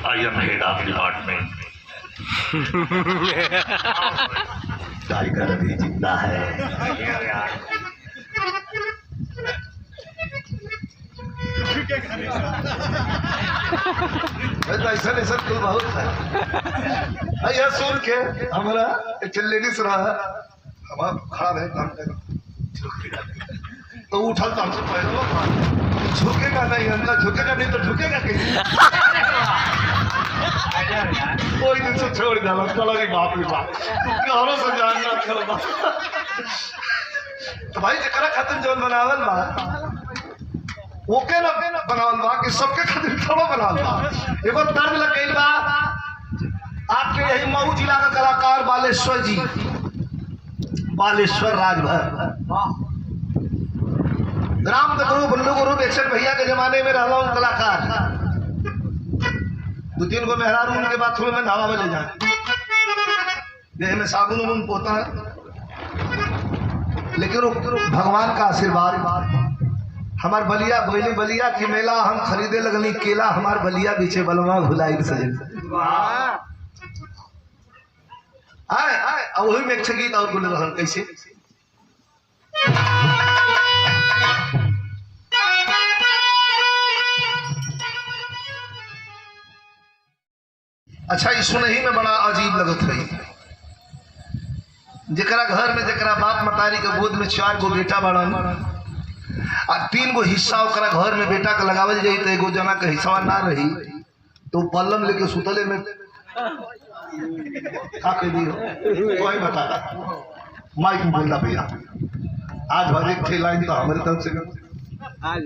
I am head of department. Tiger अभी जिंदा है। ऐसा ऐसा कुल बहुत है। यह सुन के हमारा एक लेडीज रहा हमारा खड़ा रहे काम कर तो उठल तो हमसे पहले झुकेगा नहीं, अंदर झुकेगा नहीं तो झुकेगा कैसे? कोई दिन से छोड़ डाला चला कि बाप रे बाप कौनो से जानना चलो। तो भाई जकरा खातिर जोन बनावल बा ओके ना बनावल बा कि सबके खातिर थोड़ा बनावल बा। एगो दर्द लग गइल बा आपके यही मऊ जिला का कलाकार बालेश्वर जी, बालेश्वर राजभर राम गुरु बुल्लू गुरु बेक्सर भैया के जमाने में रहला हूं कलाकार। दो तीन को मेहरारू उनके बाथरूम में नहावा में ले जाए, देह में साबुन उबुन पोता है, लेकिन भगवान का आशीर्वाद हमार बलिया बोली बलिया की मेला हम खरीदे लगनी केला हमार बलिया बीचे बलवा भुलाई सजन आए आए वही में एक गीत और बोले रहन कैसे अच्छा ये सुनही में बड़ा अजीब लगत रही। जकरा घर में जकरा बाप मतारी के गोद में 4 गो बेटा बड़न और 3 गो हिस्सा ओकरा घर में बेटा के लगावल जाई तो एगो जना के हिस्सा ना रही तो पल्लम लेके सुतले में का कह दियो कोई बता माइक में बोलना भैया आज भर एक थे लाइन तो हमारे तरफ से आज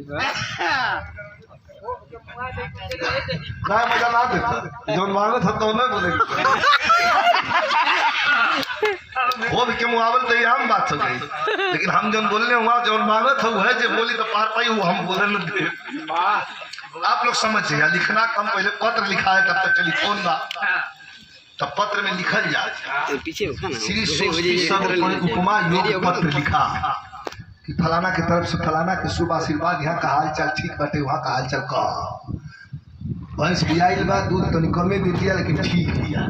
काय मजा ना देता जो मांगत था तो नहीं बोलेंगे वो भी के मुआवल तो ये हम बात हो गई, लेकिन हम जो बोलने हुआ जो मांगत हो है जो बोली तो पार पाई वो हम बोले न दे। आप लोग समझिए लिखना कम पहले पत्र लिखा है तब तक टेलीफोन बा तब पत्र में लिखल जाए श्री उपमा योग पत्र लिखा कि फलाना की तरफ से फलाना के शुभ आशीर्वाद यहाँ का हाल चाल ठीक बाटे वहाँ का हाल चाल का भैंस बियाइल बा दूध तो कमे दे दिया लेकिन ठीक दिया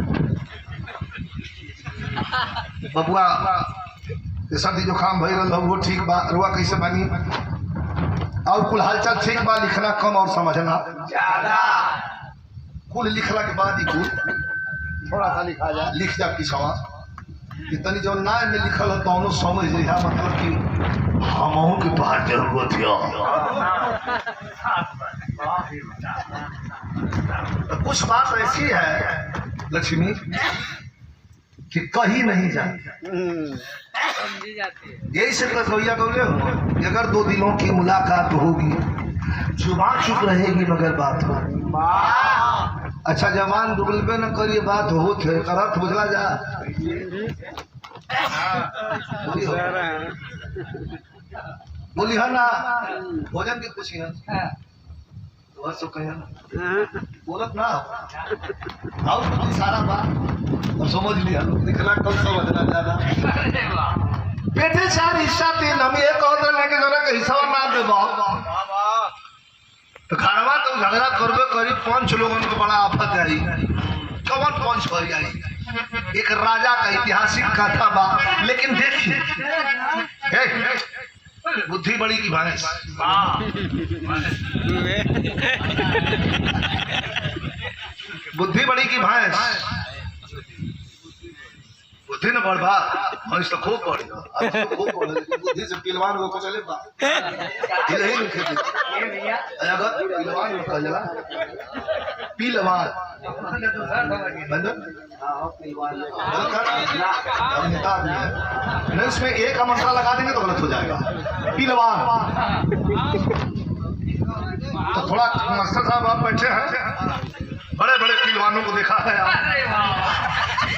बबुआ सर्दी जुकाम भई रहा वो ठीक बा रुआ कैसे बनी और कुल हाल चाल ठीक बा लिखना कम और समझना ज्यादा कुल लिखला के बाद ही कुल थोड़ा सा लिखा जाए लिख जा पिछवा इतनी जो ना में लिखल हो तो समझ लिया मतलब कि हम के पास जरूरत है। कुछ बात ऐसी है लक्ष्मी कि कहीं नहीं जाती यही से रसोईया बोले हो अगर 2 दिनों की मुलाकात होगी जुबान चुप रहेगी मगर बात हो अच्छा जवान बोलबे न करिए बात हो थे करत बुझला जा बोली है ना भोजन की खुशी है बस तो कह बोलत ना और कुछ सारा बात और समझ लिया निकला कल समझना ज्यादा बेटे 4 हिस्सा 3 हम एक और लेके जरा के हिस्सा ना देबो तो खानवा तो झगड़ा करबे करी 5 लोगों को बड़ा आफत आई कौन 5 हो जाई एक राजा का ऐतिहासिक कथा बा लेकिन देखिए बुद्धि बड़ी की भैंस बुद्धि बड़ी की भैंस बुद्धि न बढ़ा भैंस तो खूब बढ़ी खूब बढ़े बुद्धि से पिलवान को चले बा यही लिखे अगर पिलवान को चला पिलवान नहीं उसमें एक का मंत्रा लगा देंगे तो गलत हो जाएगा पिलवान तो थोड़ा मास्टर साहब आप बैठे हैं बड़े बड़े पिलवानों को देखा है आप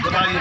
बताइए